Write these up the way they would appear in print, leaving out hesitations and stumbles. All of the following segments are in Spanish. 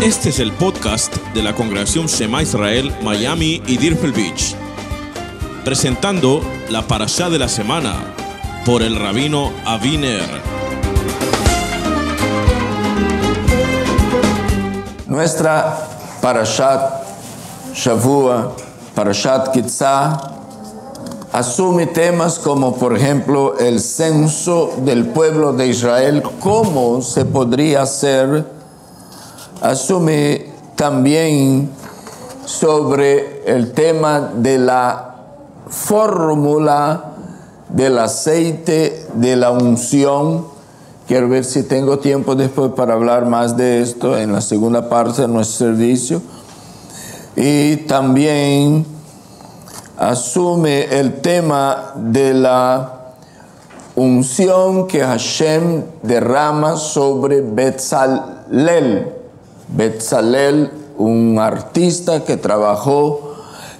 Este es el podcast de la Congregación Shema Israel, Miami y Deerfield Beach. Presentando la parashá de la semana por el rabino Avi Ner. Nuestra parashat Shavua, parashat Kitzá, asume temas como, por ejemplo, el censo del pueblo de Israel, cómo se podría hacer. Asume también sobre el tema de la fórmula del aceite de la unción. Quiero ver si tengo tiempo después para hablar más de esto en la segunda parte de nuestro servicio. Y también asume el tema de la unción que Hashem derrama sobre Betzalel. Betzalel, un artista que trabajó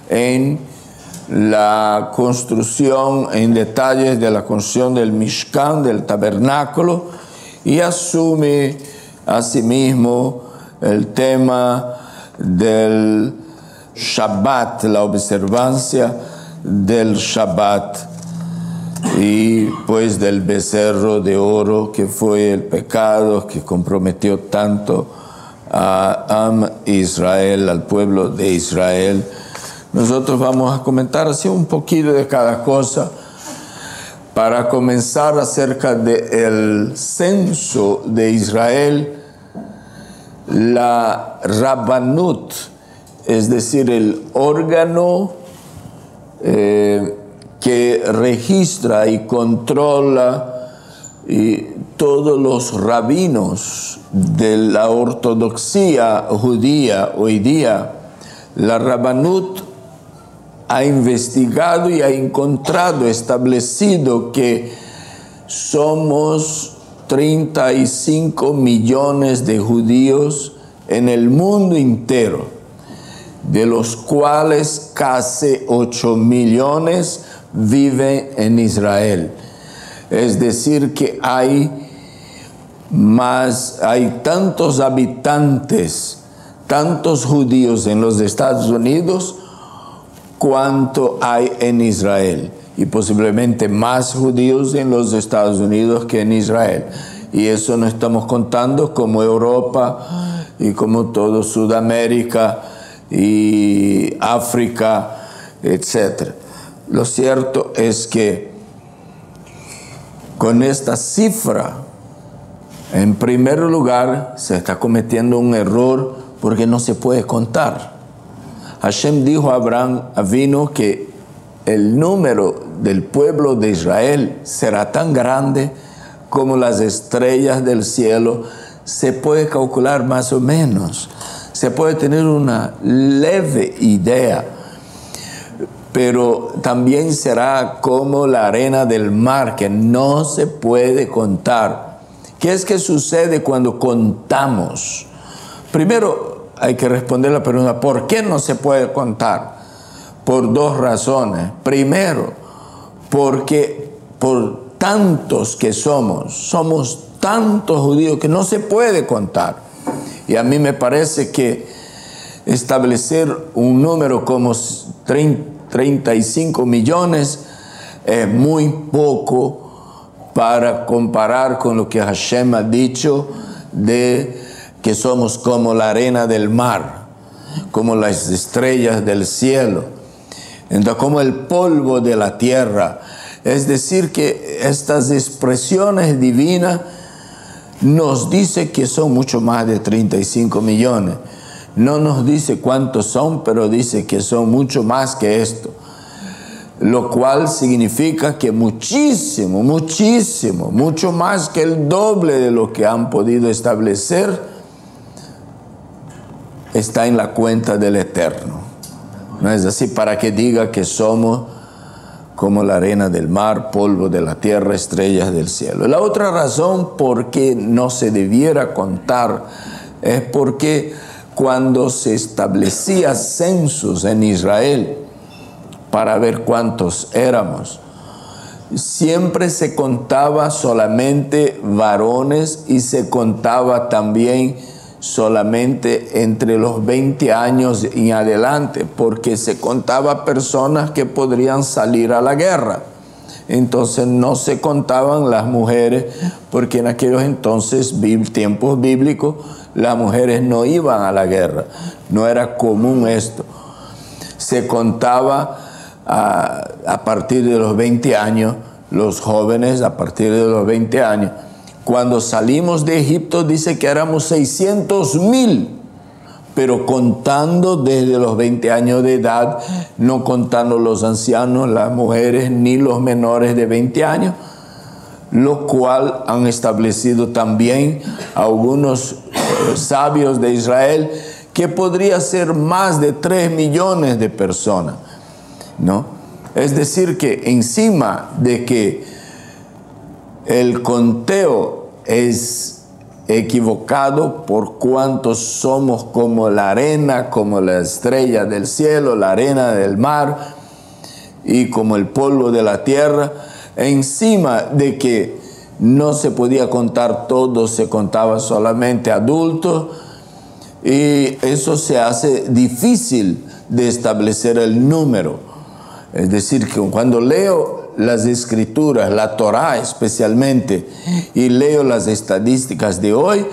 en la construcción, en detalles de la construcción del Mishkan, del tabernáculo, y asume asimismo el tema del Shabbat, la observancia del Shabbat, y pues del becerro de oro, que fue el pecado que comprometió tanto a Am Israel, al pueblo de Israel. Nosotros vamos a comentar así un poquito de cada cosa para comenzar acerca del censo de Israel. La Rabbanut, es decir, el órgano que registra y controla todos los rabinos de la ortodoxia judía hoy día. La Rabbanut ha investigado y ha encontrado, establecido que somos 35 millones de judíos en el mundo entero, de los cuales casi 8 millones viven en Israel. Es decir, que hay tantos habitantes, tantos judíos en los Estados Unidos cuanto hay en Israel, y posiblemente más judíos en los Estados Unidos que en Israel. Y eso no estamos contando como Europa y como todo Sudamérica y África, etc. Lo cierto es que con esta cifra, en primer lugar, se está cometiendo un error porque no se puede contar. Hashem dijo a Abraham Avinu que el número del pueblo de Israel será tan grande como las estrellas del cielo. Se puede calcular más o menos, se puede tener una leve idea, pero también será como la arena del mar, que no se puede contar. ¿Qué es que sucede cuando contamos? Primero hay que responder la pregunta, ¿por qué no se puede contar? Por dos razones. Primero, porque por tantos que somos tantos judíos que no se puede contar. Y a mí me parece que establecer un número como 35 millones es muy poco para comparar con lo que Hashem ha dicho de que somos como la arena del mar, como las estrellas del cielo, entonces como el polvo de la tierra. Es decir, que estas expresiones divinas nos dice que son mucho más de 35 millones. No nos dice cuántos son, pero dice que son mucho más que esto. Lo cual significa que muchísimo, mucho más que el doble de lo que han podido establecer está en la cuenta del Eterno. No es así, para que diga que somos como la arena del mar, polvo de la tierra, estrellas del cielo. La otra razón por qué no se debiera contar es porque cuando se establecía censos en Israel para ver cuántos éramos, siempre se contaba solamente varones y se contaba también solamente entre los 20 años en adelante, porque se contaba personas que podrían salir a la guerra. Entonces no se contaban las mujeres, porque en aquellos entonces, tiempos bíblicos, las mujeres no iban a la guerra. No era común esto. Se contaba a partir de los 20 años, los jóvenes a partir de los 20 años. Cuando salimos de Egipto dice que éramos 600,000, pero contando desde los 20 años de edad, no contando los ancianos, las mujeres, ni los menores de 20 años, lo cual han establecido también algunos sabios de Israel que podría ser más de 3 millones de personas, ¿no? Es decir, que encima de que el conteo es equivocado por cuanto somos como la arena, como la estrella del cielo, la arena del mar y como el polvo de la tierra, encima de que no se podía contar todo, se contaba solamente adultos, y eso se hace difícil de establecer el número. Es decir, que cuando leo las escrituras, la Torá especialmente, y leo las estadísticas de hoy,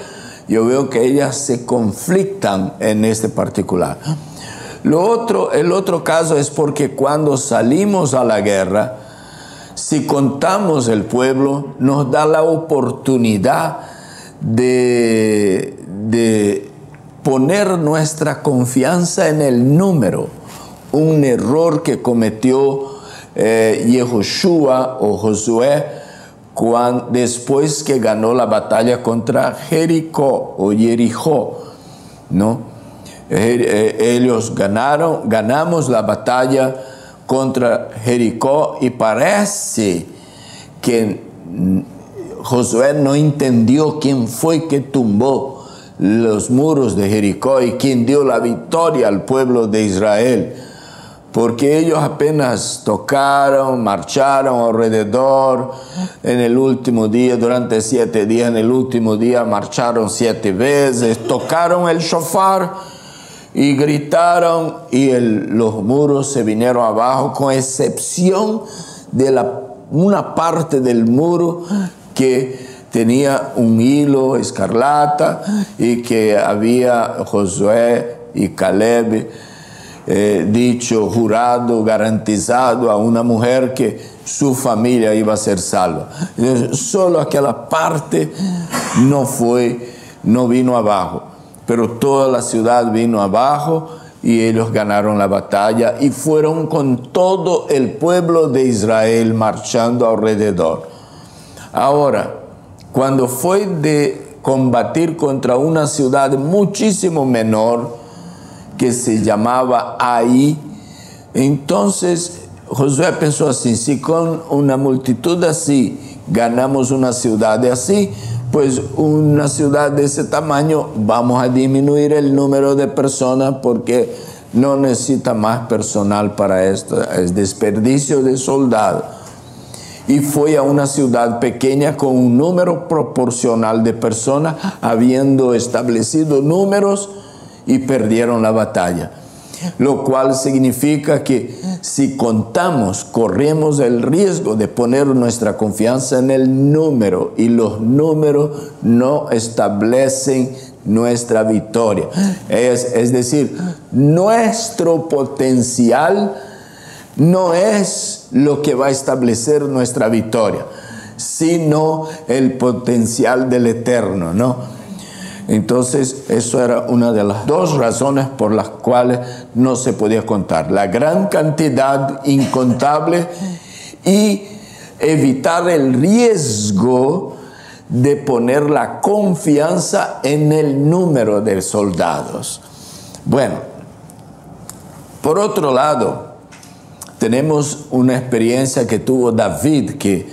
yo veo que ellas se conflictan en este particular. El otro caso es porque cuando salimos a la guerra, si contamos el pueblo, nos da la oportunidad de poner nuestra confianza en el número. Un error que cometió Yehoshua o Josué después que ganó la batalla contra Jericó, ¿no? Ellos ganamos la batalla contra Jericó, y parece que Josué no entendió quién fue que tumbó los muros de Jericó y quién dio la victoria al pueblo de Israel. Porque ellos apenas tocaron, marcharon alrededor en el último día, durante 7 días, en el último día marcharon 7 veces, tocaron el shofar y gritaron, y los muros se vinieron abajo, con excepción de una parte del muro que tenía un hilo escarlata y que había Josué y Caleb dicho, jurado, garantizado a una mujer que su familia iba a ser salva. Solo aquella parte no vino abajo, pero toda la ciudad vino abajo y ellos ganaron la batalla y fueron con todo el pueblo de Israel marchando alrededor. Ahora, cuando fue de combatir contra una ciudad muchísimo menor, que se llamaba Ai, entonces Josué pensó así: si con una multitud así ganamos una ciudad así, pues una ciudad de ese tamaño vamos a disminuir el número de personas, porque no necesita más personal para esto, es desperdicio de soldados. Y fue a una ciudad pequeña con un número proporcional de personas, habiendo establecido números, y perdieron la batalla. Lo cual significa que si contamos, corremos el riesgo de poner nuestra confianza en el número, y los números no establecen nuestra victoria. Es decir, nuestro potencial no es lo que va a establecer nuestra victoria, sino el potencial del Eterno, ¿no? Entonces, eso era una de las 2 razones por las cuales no se podía contar. La gran cantidad incontable y evitar el riesgo de poner la confianza en el número de soldados. Bueno, por otro lado, tenemos una experiencia que tuvo David, que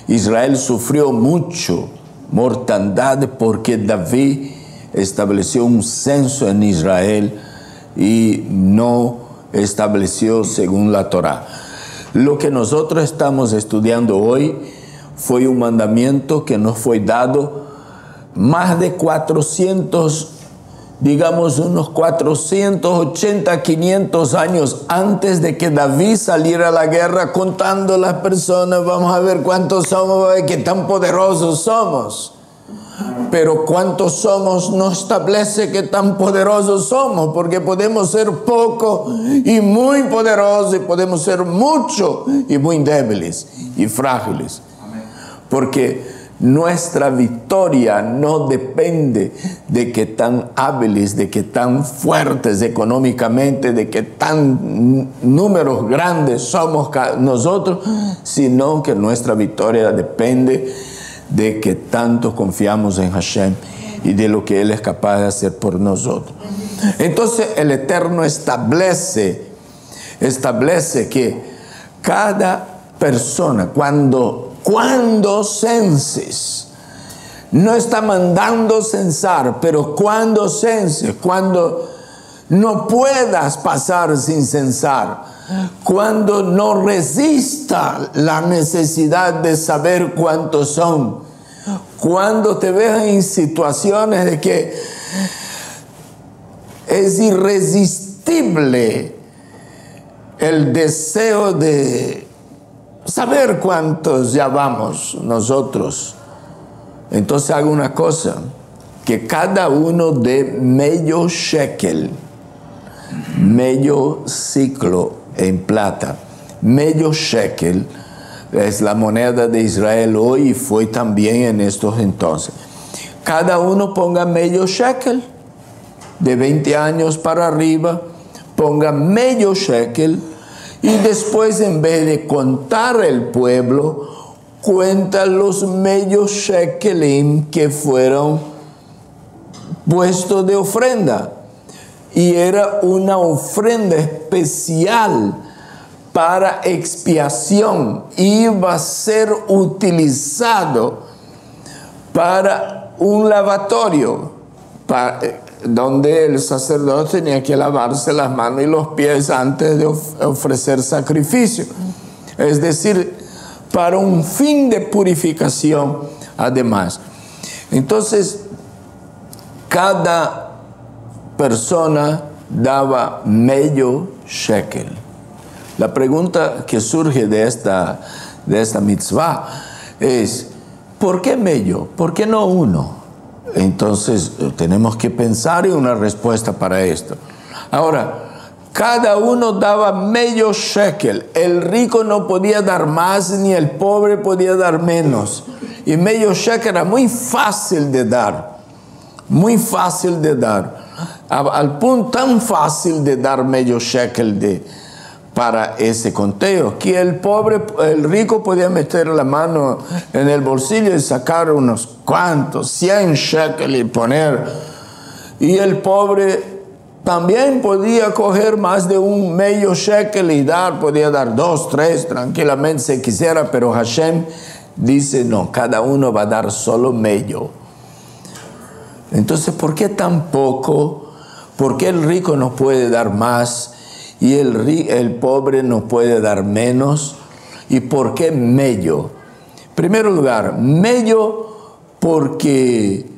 Israel sufrió mucho mortandad porque David estableció un censo en Israel y no estableció según la Torá. Lo que nosotros estamos estudiando hoy fue un mandamiento que nos fue dado más de 400 digamos unos 480, 500 años antes de que David saliera a la guerra, contando las personas, vamos a ver cuántos somos, qué tan poderosos somos. Pero cuántos somos no establece qué tan poderosos somos, porque podemos ser poco y muy poderosos, y podemos ser mucho y muy débiles y frágiles. Porque nuestra victoria no depende de qué tan hábiles, de qué tan fuertes económicamente, de qué tan números grandes somos nosotros, sino que nuestra victoria depende de que tanto confiamos en Hashem y de lo que Él es capaz de hacer por nosotros. Entonces el Eterno establece que cada persona, cuando censes, no está mandando censar, pero cuando censes, cuando no puedas pasar sin censar, cuando no resista la necesidad de saber cuántos son, cuando te veas en situaciones de que es irresistible el deseo de saber cuántos ya vamos nosotros, entonces haga una cosa, que cada uno dé medio shekel, medio ciclo en plata. Medio shekel es la moneda de Israel hoy y fue también en estos entonces. Cada uno ponga medio shekel, de 20 años para arriba, ponga medio shekel, y después, en vez de contar el pueblo, cuenta los medios shekelim que fueron puestos de ofrenda. Y era una ofrenda especial para expiación. Iba a ser utilizado para un lavatorio, donde el sacerdote tenía que lavarse las manos y los pies antes de ofrecer sacrificio. Es decir, para un fin de purificación además. Entonces, cada persona daba medio shekel. La pregunta que surge de esta mitzvah es, ¿por qué medio? ¿Por qué no uno? Entonces tenemos que pensar en una respuesta para esto. Ahora, cada uno daba medio shekel. El rico no podía dar más, ni el pobre podía dar menos. Y medio shekel era muy fácil de dar. Muy fácil de dar. Al punto tan fácil de dar medio shekel para ese conteo, que el rico podía meter la mano en el bolsillo y sacar unos cuantos, 100 shekel y poner. Y el pobre también podía coger más de un medio shekel y podía dar 2, 3 tranquilamente si quisiera, pero Hashem dice no, cada uno va a dar solo medio. Entonces, ¿por qué tan poco? ¿Por qué el rico no puede dar más y el pobre no puede dar menos? ¿Y por qué medio? En primer lugar, medio porque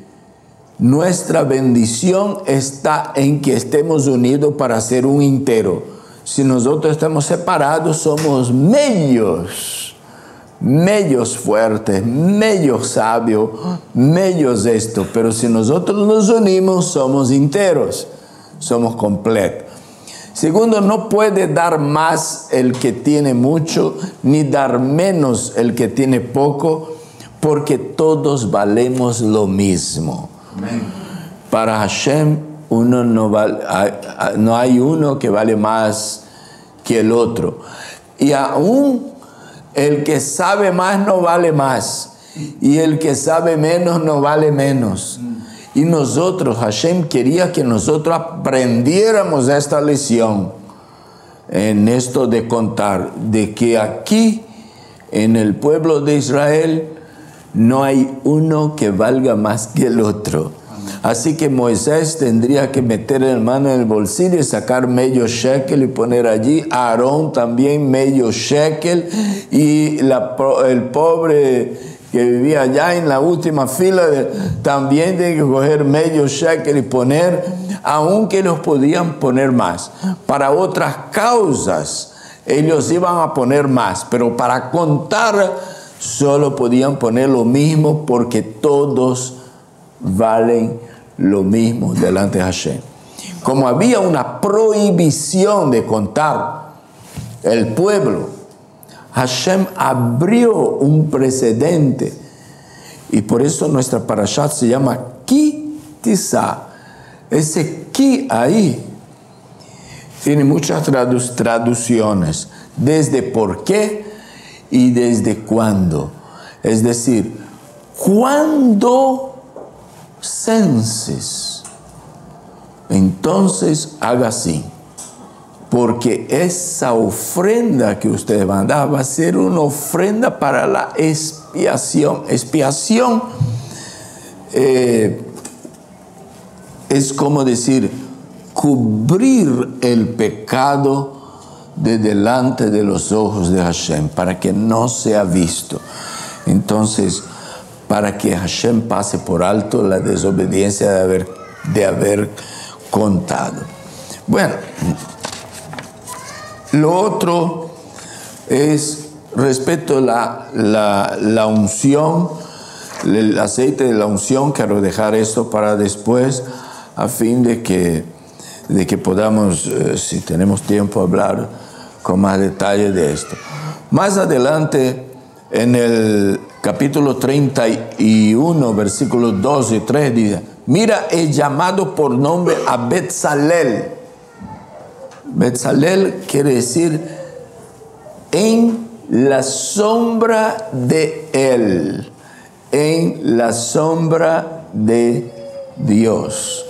nuestra bendición está en que estemos unidos para ser un entero. Si nosotros estamos separados, somos medios fuertes, medios sabios, medios esto. Pero si nosotros nos unimos, somos enteros, somos completos. Segundo, no puede dar más el que tiene mucho, ni dar menos el que tiene poco, porque todos valemos lo mismo. Amén. Para Hashem no hay uno que vale más que el otro. Y aún el que sabe más no vale más. Y el que sabe menos no vale menos. Y nosotros, Hashem quería que nosotros aprendiéramos esta lección en esto de contar, de que aquí en el pueblo de Israel no hay uno que valga más que el otro. Así que Moisés tendría que meter la mano en el bolsillo y sacar medio shekel y poner allí. Aarón también medio shekel. Y el pobre que vivía allá en la última fila, también tienen que coger medio shekel y poner, aunque los podían poner más. Para otras causas, ellos iban a poner más, pero para contar, solo podían poner lo mismo porque todos valen lo mismo delante de Hashem. Como había una prohibición de contar el pueblo, Hashem abrió un precedente y por eso nuestra parashat se llama Ki Tisa. Ese Ki ahí tiene muchas traducciones, desde por qué y desde cuándo. Es decir, cuando censes, entonces haga así. Porque esa ofrenda que ustedes van a dar va a ser una ofrenda para la expiación. Expiación es como decir, cubrir el pecado de delante de los ojos de Hashem, para que no sea visto. Entonces, para que Hashem pase por alto la desobediencia de haber contado. Bueno, lo otro es respecto a la unción, el aceite de la unción. Quiero dejar esto para después, a fin de que podamos, si tenemos tiempo, hablar con más detalle de esto. Más adelante, en el capítulo 31, versículos 2 y 3, dice: mira, he llamado por nombre a Betzalel. Betzalel quiere decir en la sombra de él, en la sombra de Dios.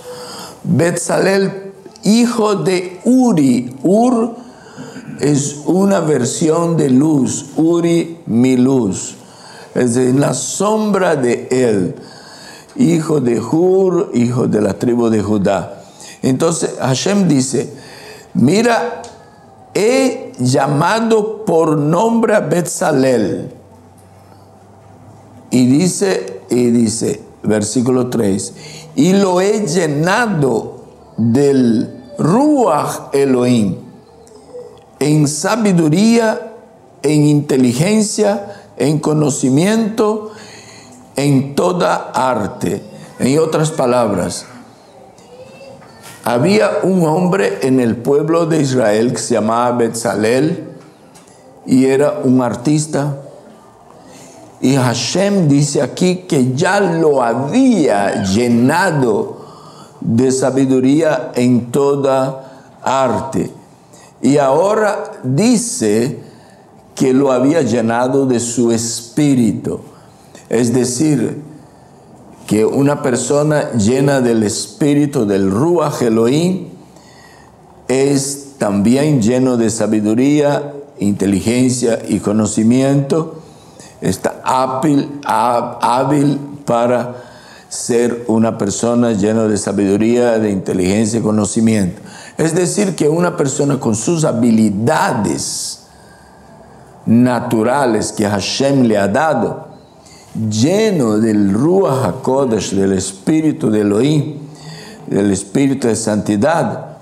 Betzalel, hijo de Uri. Ur es una versión de luz. Uri, mi luz. Es en la sombra de él. Hijo de Hur, hijo de la tribu de Judá. Entonces Hashem dice: mira, he llamado por nombre a Betzalel. Y dice, versículo 3, y lo he llenado del Ruach Elohim, en sabiduría, en inteligencia, en conocimiento, en toda arte. En otras palabras, había un hombre en el pueblo de Israel que se llamaba Betzalel y era un artista. Y Hashem dice aquí que ya lo había llenado de sabiduría en toda arte. Y ahora dice que lo había llenado de su espíritu. Es decir, que una persona llena del espíritu del Ruach Elohim es también lleno de sabiduría, inteligencia y conocimiento. Está hábil para ser una persona llena de sabiduría, de inteligencia y conocimiento. Es decir, que una persona con sus habilidades naturales que Hashem le ha dado, lleno del Ruach HaKodesh, del espíritu de Elohim, del espíritu de santidad,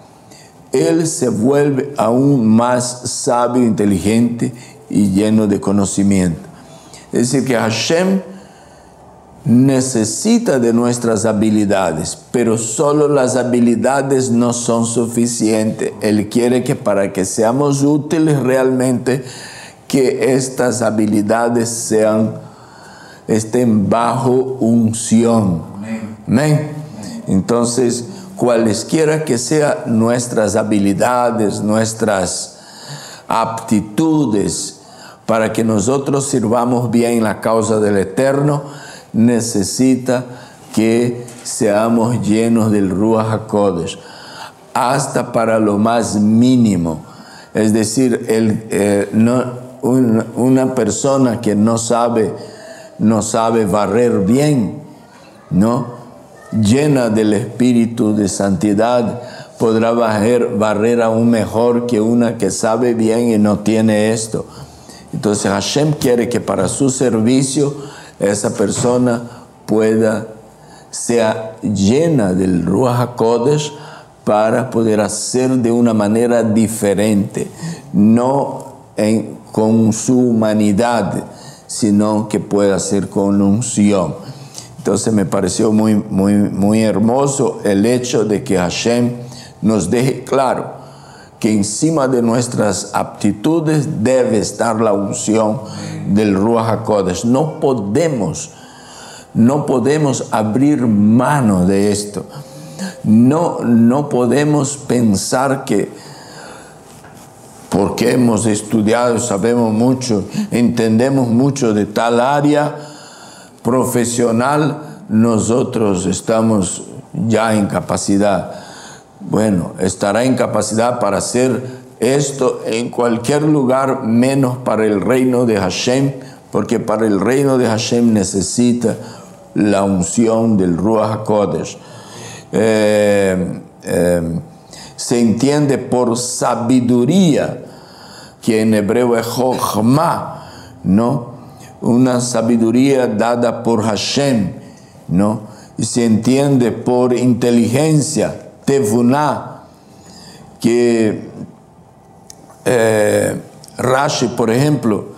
él se vuelve aún más sabio, inteligente y lleno de conocimiento. Es decir, que Hashem necesita de nuestras habilidades, pero solo las habilidades no son suficientes. Él quiere que para que seamos útiles realmente, que estas habilidades estén bajo unción. Amén. Entonces, cualesquiera que sean nuestras habilidades, nuestras aptitudes, para que nosotros sirvamos bien la causa del Eterno, necesita que seamos llenos del Ruach HaKodesh, hasta para lo más mínimo. Es decir, una persona que no sabe barrer bien, ¿no?, llena del espíritu de santidad, podrá barrer aún mejor que una que sabe bien y no tiene esto. Entonces Hashem quiere que para su servicio esa persona sea llena del Ruach HaKodesh para poder hacer de una manera diferente, no con su humanidad, sino que pueda hacer con unción. Entonces me pareció muy hermoso el hecho de que Hashem nos deje claro que encima de nuestras aptitudes debe estar la unción del Ruach HaKodesh. No podemos abrir mano de esto. No podemos pensar que porque hemos estudiado, sabemos mucho, entendemos mucho de tal área profesional, nosotros estamos ya en capacidad. Bueno, estará en capacidad para hacer esto en cualquier lugar, menos para el reino de Hashem, porque para el reino de Hashem necesita la unción del Ruach HaKodesh. Se entiende por sabiduría, que en hebreo es Jochma, ¿no? Una sabiduría dada por Hashem, ¿no? Y se entiende por inteligencia, Tevuná, que Rashi, por ejemplo,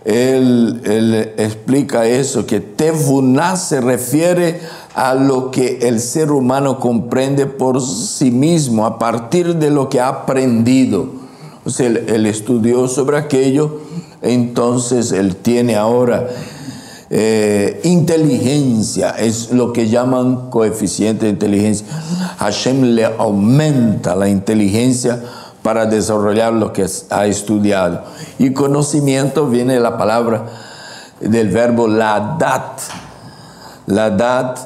él explica eso, que Tevuná se refiere a lo que el ser humano comprende por sí mismo, a partir de lo que ha aprendido. O sea, él estudió sobre aquello, entonces él tiene ahora inteligencia, es lo que llaman coeficiente de inteligencia. Hashem le aumenta la inteligencia para desarrollar lo que ha estudiado. Y conocimiento viene de la palabra del verbo ladat. Ladat,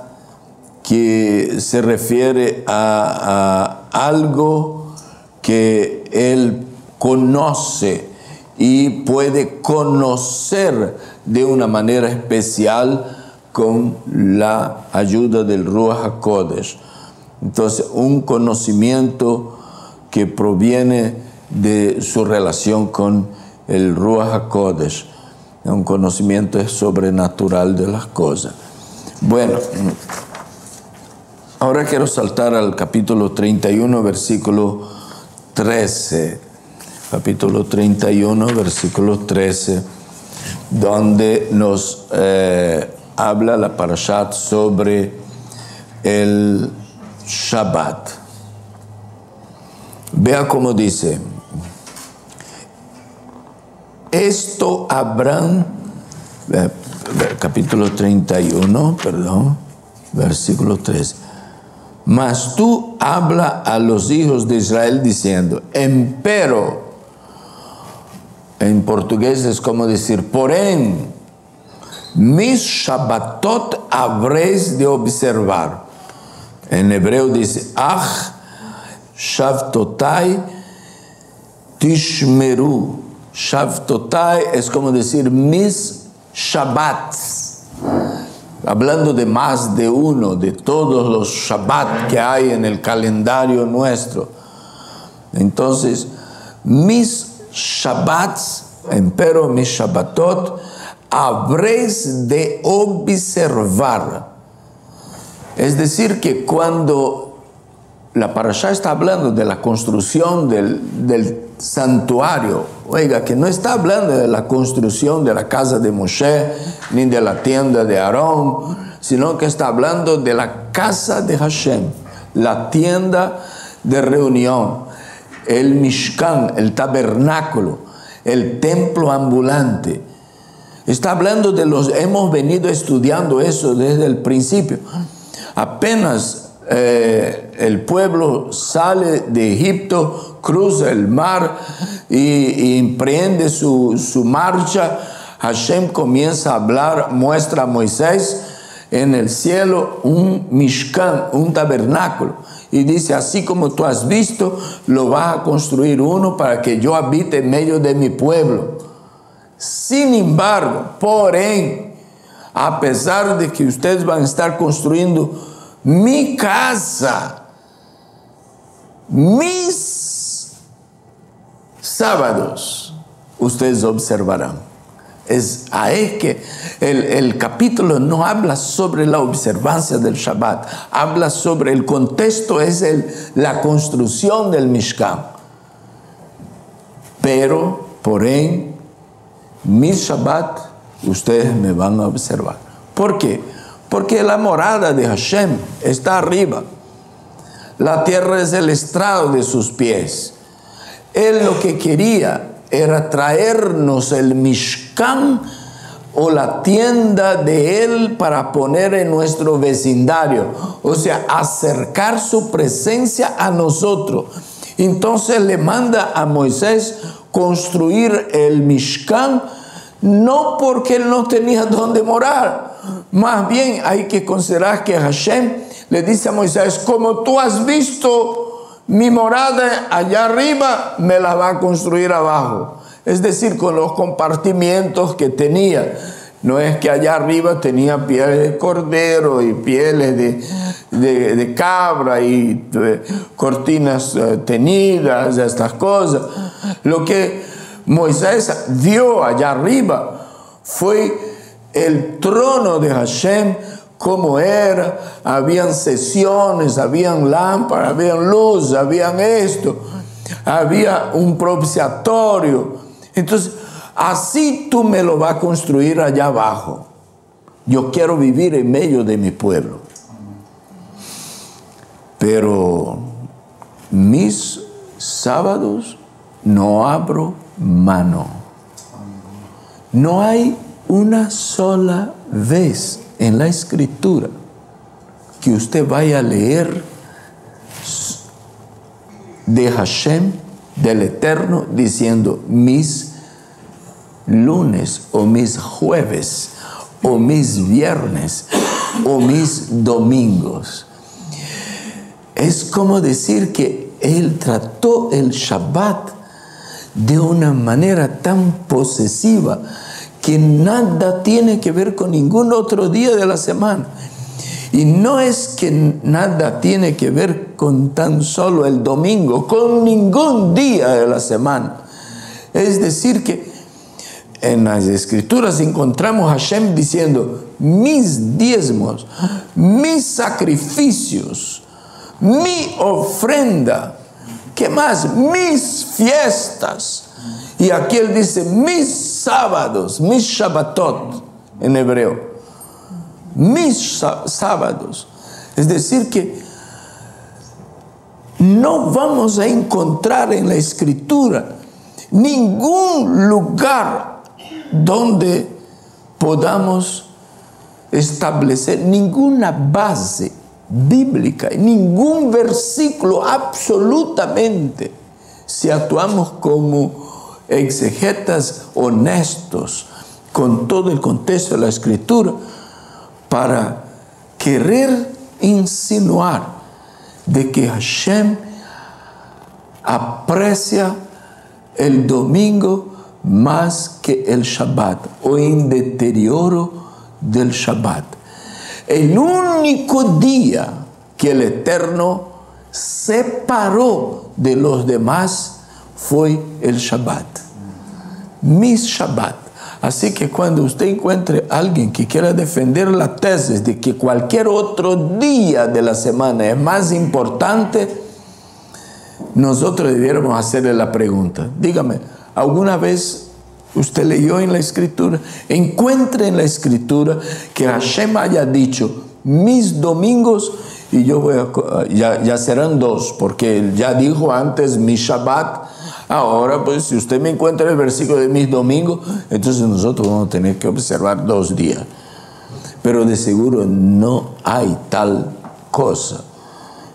que se refiere a algo que él conoce y puede conocer de una manera especial con la ayuda del Ruach HaKodesh. Entonces, un conocimiento que proviene de su relación con el Ruach HaKodesh, un conocimiento sobrenatural de las cosas. Bueno, ahora quiero saltar al capítulo 31, versículo 13. Capítulo 31, versículo 13, donde nos habla la parashat sobre el Shabbat. Vea cómo dice: esto habrán, capítulo 31, versículo 13. Mas tú habla a los hijos de Israel diciendo, empero, en portugués es como decir, porém, mis Shabbatot habréis de observar. En hebreo dice, ach, Shavtotai tishmeru. Shavtotai es como decir, mis Shabbats. Hablando de más de uno, de todos los Shabbat que hay en el calendario nuestro. Entonces, mis Shabbats, empero mis Shabbatot, habréis de observar. Es decir, que cuando la parashá está hablando de la construcción del santuario, oiga, que no está hablando de la construcción de la casa de Moshe, ni de la tienda de Aarón, sino que está hablando de la casa de Hashem, la tienda de reunión, el Mishkan, el tabernáculo, el templo ambulante. Está hablando hemos venido estudiando eso desde el principio. Apenas el pueblo sale de Egipto, cruza el mar y emprende su marcha, Hashem comienza a hablar, muestra a Moisés en el cielo un Mishkan, un tabernáculo. Y dice, así como tú has visto, lo vas a construir uno para que yo habite en medio de mi pueblo. Sin embargo, porém, a pesar de que ustedes van a estar construyendo mi casa, mis sábados, ustedes observarán. Es que el capítulo no habla sobre la observancia del Shabbat, habla sobre el contexto, es la construcción del Mishkan. Pero, porém, mi Shabbat, ustedes me van a observar. ¿Por qué? Porque la morada de Hashem está arriba. La tierra es el estrado de sus pies. Él lo que quería era traernos el Mishkan o la tienda de Él para poner en nuestro vecindario. O sea, acercar su presencia a nosotros. Entonces le manda a Moisés construir el Mishkan, no porque él no tenía dónde morar. Más bien hay que considerar que Hashem le dice a Moisés, como tú has visto mi morada allá arriba, me la va a construir abajo. Es decir, con los compartimientos que tenía. No es que allá arriba tenía pieles de cordero y pieles de cabra y cortinas teñidas, estas cosas. Lo que Moisés vio allá arriba fue el trono de Hashem, como era. Habían sesiones, habían lámparas, habían luz, habían esto. Había un propiciatorio. Entonces, así tú me lo vas a construir allá abajo. Yo quiero vivir en medio de mi pueblo. Pero mis sábados no abro mano. No hay una sola vez en la Escritura que usted vaya a leer de Hashem, del Eterno, diciendo mis lunes o mis jueves o mis viernes o mis domingos. Es como decir que él trató el Shabbat de una manera tan posesiva que nada tiene que ver con ningún otro día de la semana. Y no es que nada tiene que ver con tan solo el domingo, con ningún día de la semana. Es decir que en las Escrituras encontramos a Hashem diciendo, mis diezmos, mis sacrificios, mi ofrenda, ¿qué más? Mis fiestas. Y aquí él dice, mis sábados, mis Shabbatot en hebreo. Mis sábados. Es decir que no vamos a encontrar en la Escritura ningún lugar donde podamos establecer ninguna base bíblica, ningún versículo absolutamente, si actuamos como exegetas honestos con todo el contexto de la Escritura, para querer insinuar de que Hashem aprecia el domingo más que el Shabbat, o en deterioro del Shabbat. El único día que el Eterno separó de los demás fue el Shabbat. Mis Shabbat. Así que cuando usted encuentre a alguien que quiera defender la tesis de que cualquier otro día de la semana es más importante, nosotros debiéramos hacerle la pregunta. Dígame, ¿alguna vez usted leyó en la Escritura? Encuentre en la Escritura que Hashem haya dicho, mis domingos, y yo voy ya serán dos, porque él ya dijo antes mi Shabbat. Ahora, pues, si usted me encuentra el versículo de mis domingos, entonces nosotros vamos a tener que observar 2 días. Pero de seguro no hay tal cosa,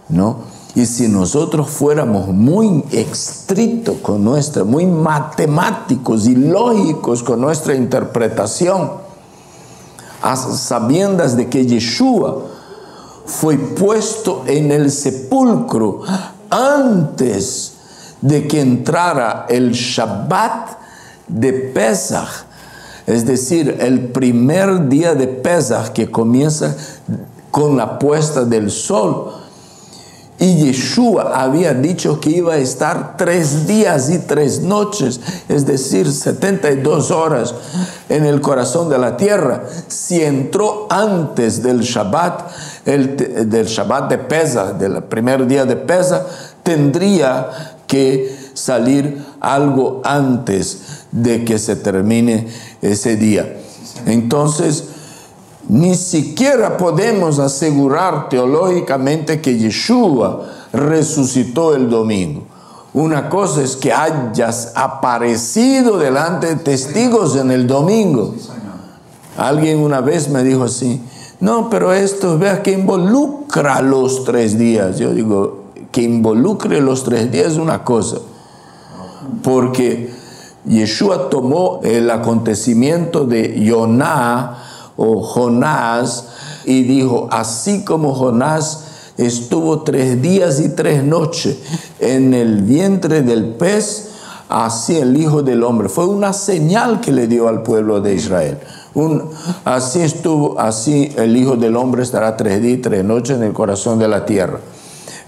¿no? Y si nosotros fuéramos muy estrictos con muy matemáticos y lógicos con nuestra interpretación, a sabiendas de que Yeshua fue puesto en el sepulcro antes de que entrara el Shabbat de Pesach, es decir, el primer día de Pesach que comienza con la puesta del sol, Y Yeshua había dicho que iba a estar 3 días y 3 noches, es decir, 72 horas en el corazón de la tierra. Si entró antes del Shabbat, del Shabbat de Pesach, del primer día de Pesach, tendría que salir algo antes de que se termine ese día. Entonces, ni siquiera podemos asegurar teológicamente que Yeshua resucitó el domingo. Una cosa es que hayas aparecido delante de testigos en el domingo. Alguien una vez me dijo así: no, pero esto, vea que involucra los 3 días. Yo digo, que involucre los 3 días es una cosa, porque Yeshua tomó el acontecimiento de Yoná o Jonás y dijo: así como Jonás estuvo 3 días y 3 noches en el vientre del pez, así el Hijo del Hombre. Fue una señal que le dio al pueblo de Israel. Así el Hijo del Hombre estará 3 días y 3 noches en el corazón de la tierra.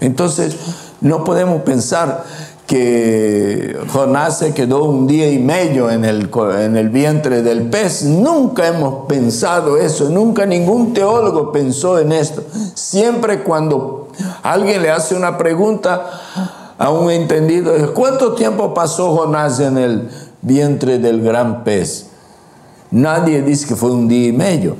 Entonces, no podemos pensar que Jonás se quedó 1 día y medio en el vientre del pez. Nunca hemos pensado eso, nunca ningún teólogo pensó en esto. Siempre cuando alguien le hace una pregunta a un entendido, ¿cuánto tiempo pasó Jonás en el vientre del gran pez? Nadie dice que fue 1 día y medio,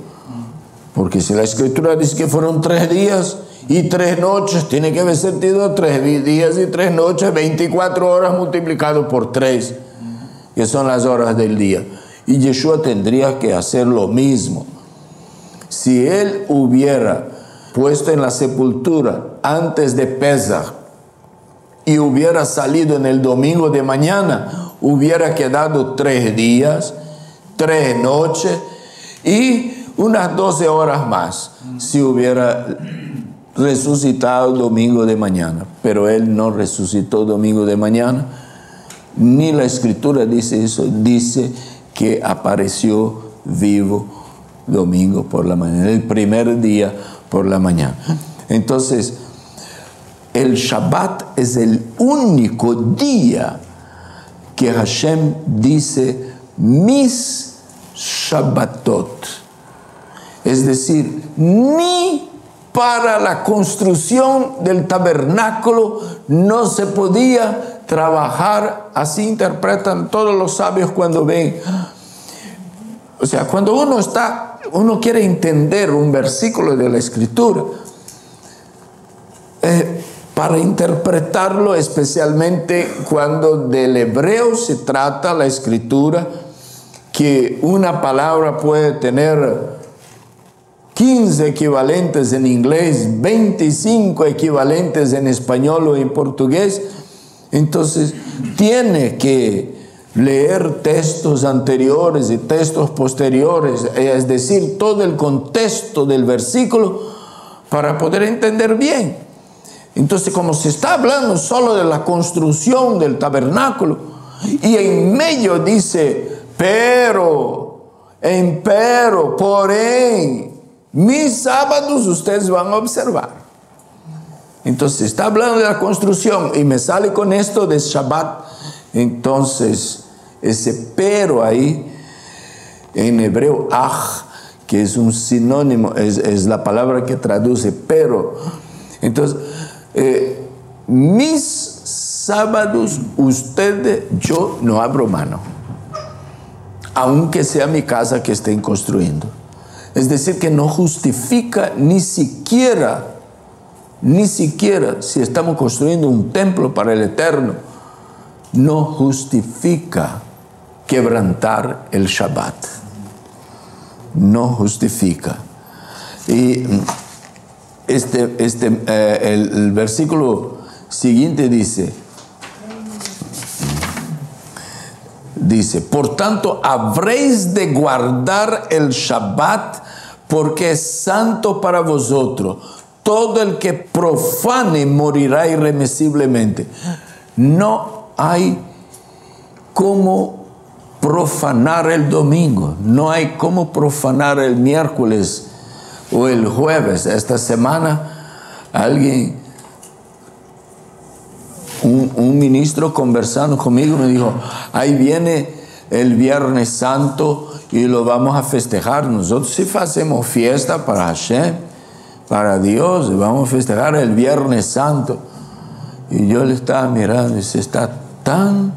porque si la Escritura dice que fueron 3 días y 3 noches, tiene que haber sentido 3 días y 3 noches, 24 horas multiplicado por 3, que son las horas del día. Y Yeshua tendría que hacer lo mismo. Si él hubiera puesto en la sepultura antes de Pesach y hubiera salido en el domingo de mañana, hubiera quedado 3 días, 3 noches y unas 12 horas más si hubiera resucitado domingo de mañana. Pero él no resucitó domingo de mañana, ni la Escritura dice eso. Dice que apareció vivo domingo por la mañana, el primer día por la mañana. Entonces, el Shabbat es el único día que Hashem dice mis Shabbatot, es decir, ni para la construcción del tabernáculo no se podía trabajar. Así interpretan todos los sabios cuando ven. O sea, cuando uno quiere entender un versículo de la Escritura, para interpretarlo, especialmente cuando del hebreo se trata la Escritura, que una palabra puede tener 15 equivalentes en inglés, 25 equivalentes en español o en portugués. Entonces tiene que leer textos anteriores y textos posteriores, es decir, todo el contexto del versículo para poder entender bien. Entonces, como se está hablando solo de la construcción del tabernáculo y en medio dice empero, porém, mis sábados ustedes van a observar. Entonces está hablando de la construcción y me sale con esto de Shabbat. Entonces ese pero ahí en hebreo que es un sinónimo, es la palabra que traduce pero. Entonces mis sábados ustedes, yo no abro mano, aunque sea mi casa que estén construyendo. Es decir, que no justifica ni siquiera si estamos construyendo un templo para el Eterno, no justifica quebrantar el Shabbat. No justifica. Y el versículo siguiente dice, por tanto, habréis de guardar el Shabbat porque es santo para vosotros. Todo el que profane morirá irremisiblemente. No hay cómo profanar el domingo, no hay cómo profanar el miércoles o el jueves. Esta semana alguien un ministro conversando conmigo me dijo, ahí viene el Viernes Santo y lo vamos a festejar. Nosotros sí hacemos fiesta para Hashem, para Dios, y vamos a festejar el Viernes Santo. Y yo le estaba mirando y dice, está tan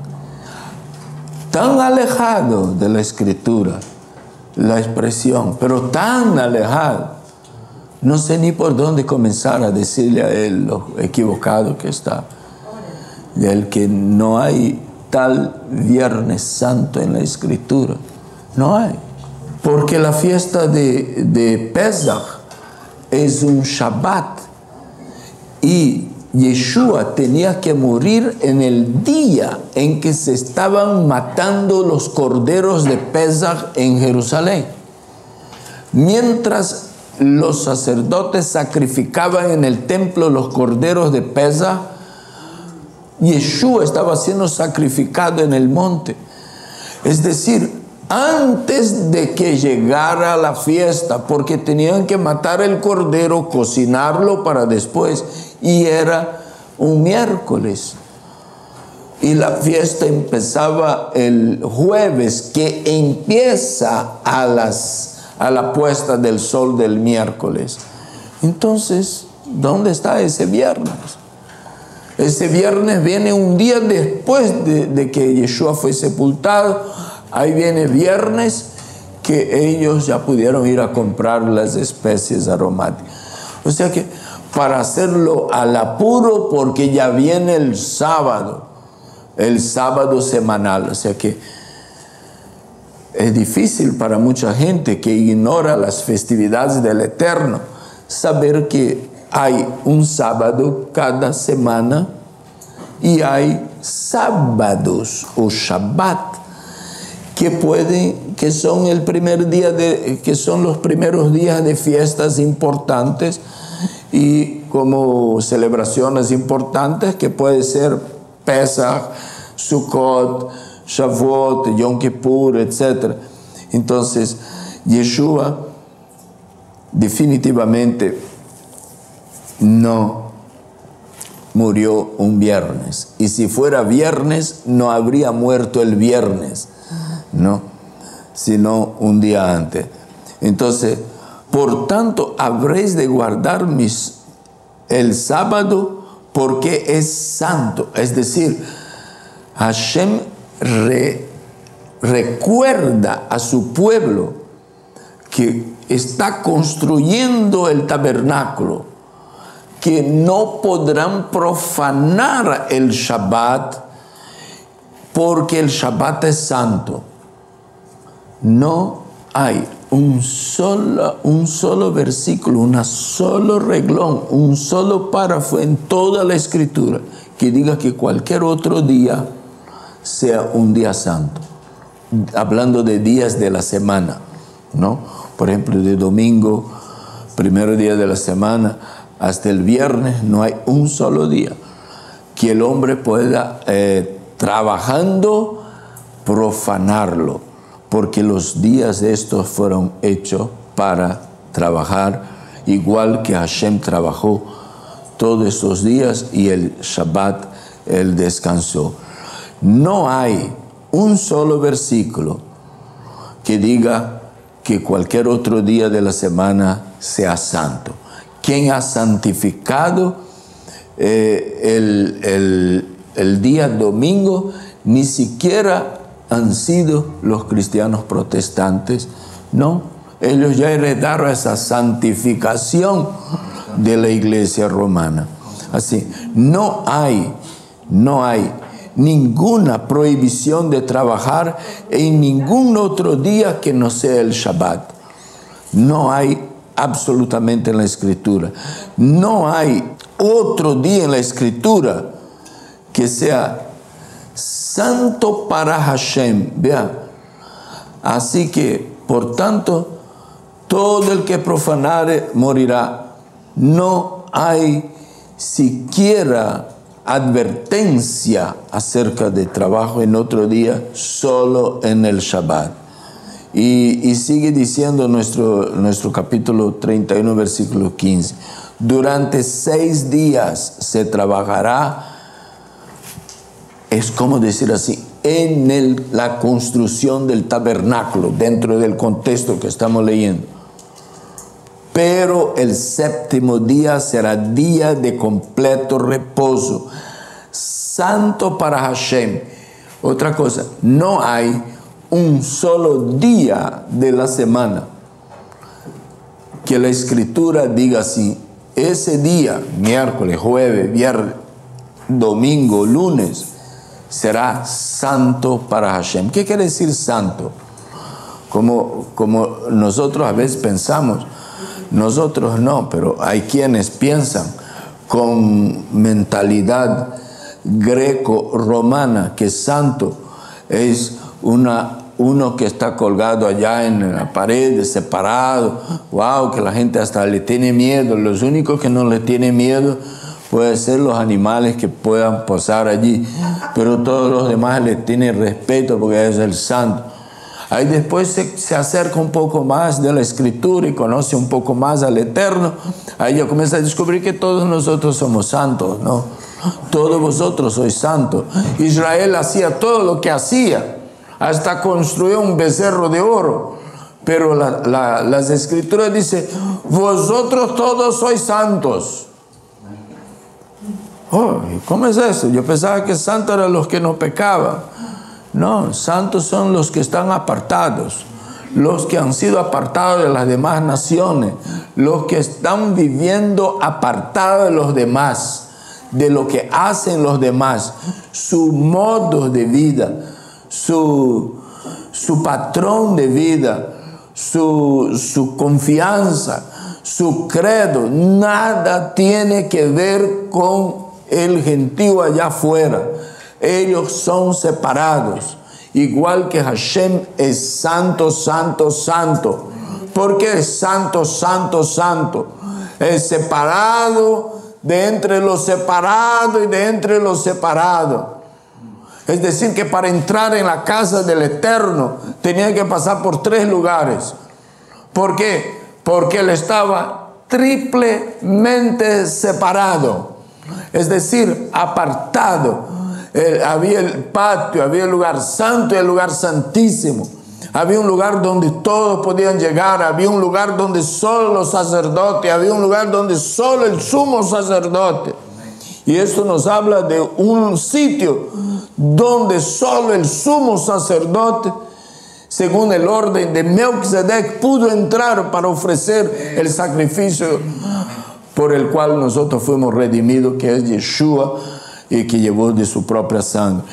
alejado de la Escritura, la expresión, pero tan alejado. No sé ni por dónde comenzar a decirle a él lo equivocado que está. Del que no hay tal Viernes Santo en la Escritura. No hay. Porque la fiesta de Pesach es un Shabbat. Y Yeshua tenía que morir en el día en que se estaban matando los corderos de Pesach en Jerusalén. Mientras los sacerdotes sacrificaban en el templo los corderos de Pesach, Yeshua estaba siendo sacrificado en el monte. Es decir, antes de que llegara la fiesta, porque tenían que matar el cordero, cocinarlo para después, y era un miércoles. Y la fiesta empezaba el jueves, que empieza a la puesta del sol del miércoles. Entonces, ¿dónde está ese viernes? Ese viernes viene un día después de que Yeshua fue sepultado. Ahí viene viernes que ellos ya pudieron ir a comprar las especies aromáticas. O sea que para hacerlo al apuro, porque ya viene el sábado semanal. O sea que es difícil para mucha gente que ignora las festividades del Eterno saber que hay un sábado cada semana y hay sábados o Shabbat que son el primer día que son los primeros días de fiestas importantes y como celebraciones importantes que puede ser Pesach, Sukkot, Shavuot, Yom Kippur, etc. Entonces, Yeshua definitivamente no murió un viernes. Y si fuera viernes, no habría muerto el viernes, ¿no? Sino un día antes. Entonces, por tanto, habréis de guardar el sábado porque es santo. Es decir, Hashem recuerda a su pueblo que está construyendo el tabernáculo, que no podrán profanar el Shabbat porque el Shabbat es santo. No hay un solo versículo, un solo reglón, un solo párrafo en toda la Escritura que diga que cualquier otro día sea un día santo. Hablando de días de la semana, ¿no? Por ejemplo, de domingo, primer día de la semana, hasta el viernes no hay un solo día que el hombre pueda, trabajando, profanarlo, porque los días estos fueron hechos para trabajar, igual que Hashem trabajó todos estos días y el Shabbat, él descansó. No hay un solo versículo que diga que cualquier otro día de la semana sea santo. ¿Quién ha santificado el día domingo? Ni siquiera han sido los cristianos protestantes, no. Ellos ya heredaron esa santificación de la iglesia romana. Así, no hay ninguna prohibición de trabajar en ningún otro día que no sea el Shabbat. No hay absolutamente en la Escritura. No hay otro día en la Escritura que sea santo para Hashem. Vean. Así que, por tanto, todo el que profanare morirá. No hay siquiera advertencia acerca de trabajo en otro día, solo en el Shabbat. Y sigue diciendo nuestro capítulo 31, versículo 15. Durante 6 días se trabajará es como decir así, en la construcción del tabernáculo, dentro del contexto que estamos leyendo. Pero el séptimo día será día de completo reposo, santo para Hashem. Otra cosa, no hay un solo día de la semana que la escritura diga así, ese día, miércoles, jueves, viernes, domingo, lunes, será santo para Hashem. ¿Qué quiere decir santo? Como nosotros a veces pensamos, nosotros no, pero hay quienes piensan con mentalidad greco-romana que santo es uno que está colgado allá en la pared, separado. Wow, que la gente hasta le tiene miedo. Los únicos que no le tienen miedo pueden ser los animales que puedan posar allí, pero todos los demás le tienen respeto porque es el santo. Ahí después se acerca un poco más de la escritura y conoce un poco más al Eterno. Ahí ya comienza a descubrir que todos nosotros somos santos, ¿no? Todos vosotros sois santos. Israel hacía todo lo que hacía, hasta construyó un becerro de oro. Pero las escrituras dicen, vosotros todos sois santos. Oh, ¿cómo es eso? Yo pensaba que santos eran los que no pecaban. No, santos son los que están apartados, los que han sido apartados de las demás naciones, los que están viviendo apartados de los demás, de lo que hacen los demás, su modo de vida, su patrón de vida, su confianza, su credo, nada tiene que ver con el gentío allá afuera. Ellos son separados, igual que Hashem es santo, santo, santo. ¿Por qué es santo, santo, santo? Es separado de entre los separados y de entre los separados. Es decir, que para entrar en la casa del Eterno tenía que pasar por 3 lugares. ¿Por qué? Porque él estaba triplemente separado, es decir, apartado. Había el patio, había el lugar santo y el lugar santísimo. Había un lugar donde todos podían llegar, había un lugar donde solo los sacerdotes, había un lugar donde solo el sumo sacerdote. Y esto nos habla de un sitio donde solo el sumo sacerdote, según el orden de Melquisedec, pudo entrar para ofrecer el sacrificio por el cual nosotros fuimos redimidos, que es Yeshua, y que llevó de su propia sangre.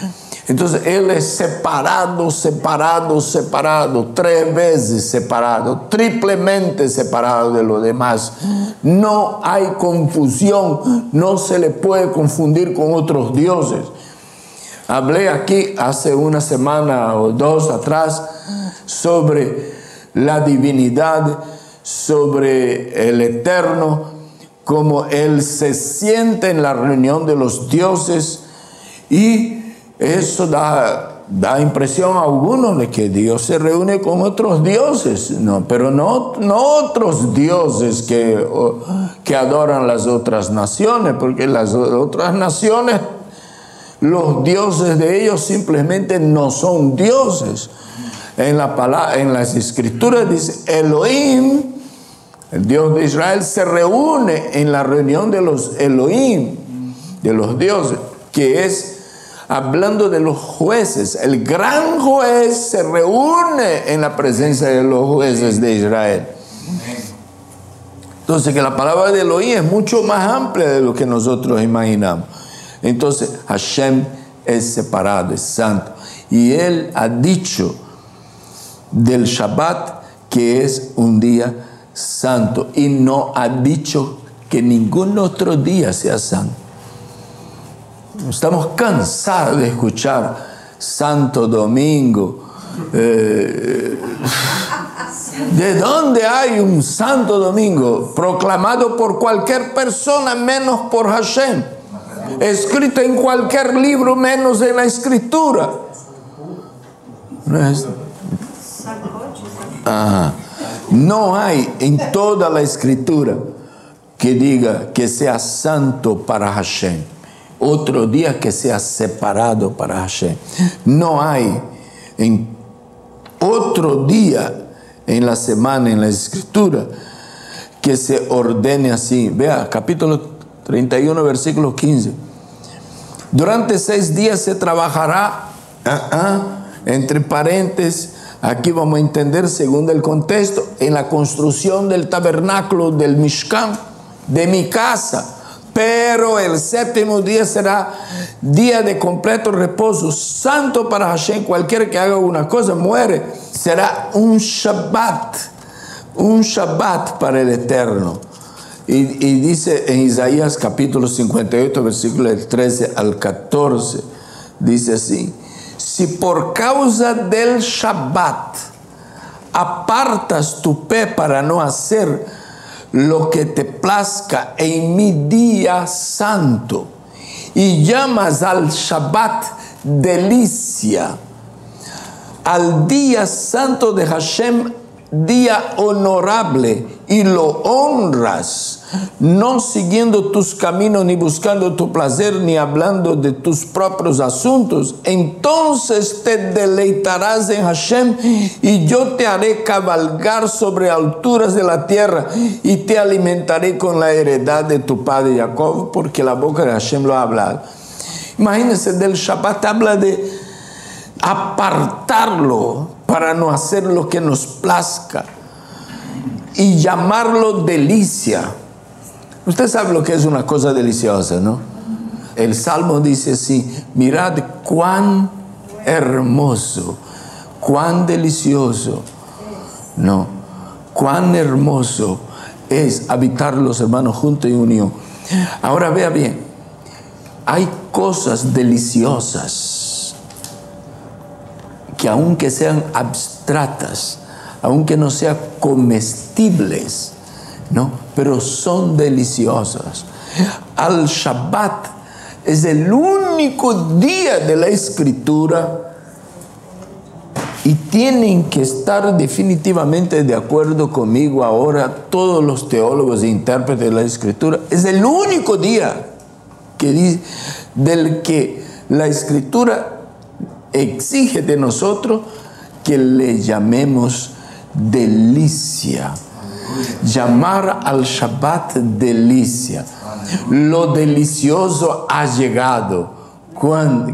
Entonces él es separado, separado, separado, 3 veces separado, triplemente separado de los demás. No hay confusión, no se le puede confundir con otros dioses. Hablé aquí hace una semana o 2 atrás sobre la divinidad, sobre el Eterno, como él se siente en la reunión de los dioses, y eso da impresión a algunos de que Dios se reúne con otros dioses, no, pero no otros dioses que adoran las otras naciones, porque las otras naciones, los dioses de ellos simplemente no son dioses. En las escrituras dice Elohim, el Dios de Israel, se reúne en la reunión de los Elohim, de los dioses, que es hablando de los jueces. El gran juez se reúne en la presencia de los jueces de Israel. Entonces, que la palabra de Elohim es mucho más amplia de lo que nosotros imaginamos. Entonces, Hashem es separado, es santo. Y él ha dicho del Shabbat que es un día santo, y no ha dicho que ningún otro día sea santo. Estamos cansados de escuchar Santo Domingo. ¿De dónde hay un Santo Domingo proclamado por cualquier persona menos por Hashem? Escrito en cualquier libro menos en la escritura. No hay en toda la escritura que diga que sea santo para Hashem. otro día que sea separado para Hashem. No hay otro día en la semana, en la Escritura, que se ordene así. Vea, capítulo 31, versículo 15. Durante 6 días se trabajará, entre paréntesis, aquí vamos a entender según el contexto, en la construcción del tabernáculo, del Mishkan, de mi casa. Pero el 7º día será día de completo reposo, santo para Hashem. Cualquiera que haga una cosa muere. Será un Shabbat para el Eterno. Y dice en Isaías capítulo 58, versículo del 13 al 14, dice así: si por causa del Shabbat apartas tu pie para no hacer lo que te plazca en mi día santo, y llamas al Shabbat delicia, al día santo de Hashem día honorable, y lo honras, no siguiendo tus caminos, ni buscando tu placer, ni hablando de tus propios asuntos, entonces te deleitarás en Hashem, y yo te haré cabalgar sobre alturas de la tierra, y te alimentaré con la heredad de tu padre Jacob, porque la boca de Hashem lo ha hablado. Imagínense, del Shabbat habla de apartarlo para no hacer lo que nos plazca, y llamarlo delicia. Usted sabe lo que es una cosa deliciosa, ¿no? El Salmo dice así: mirad cuán hermoso, cuán delicioso, no, cuán hermoso es habitar los hermanos juntos en unión. Ahora vea bien, hay cosas deliciosas que aunque sean abstractas, aunque no sean comestibles, ¿no?, pero son deliciosas. Al Shabbat es el único día de la Escritura, y tienen que estar definitivamente de acuerdo conmigo ahora todos los teólogos e intérpretes de la Escritura. Es el único día del que la Escritura exige de nosotros que le llamemos delicia. Llamar al Shabbat delicia. Lo delicioso ha llegado.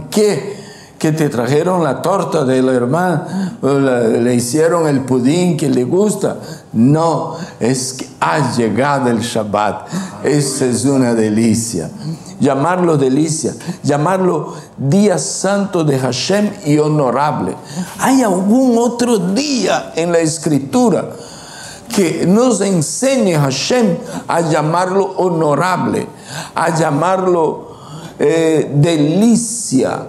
Que te trajeron la torta de la hermana, le hicieron el pudín que le gusta. No, es que ha llegado el Shabbat. Esa es una delicia. Llamarlo delicia, llamarlo día santo de Hashem y honorable. ¿Hay algún otro día en la Escritura que nos enseñe Hashem a llamarlo honorable, a llamarlo delicia?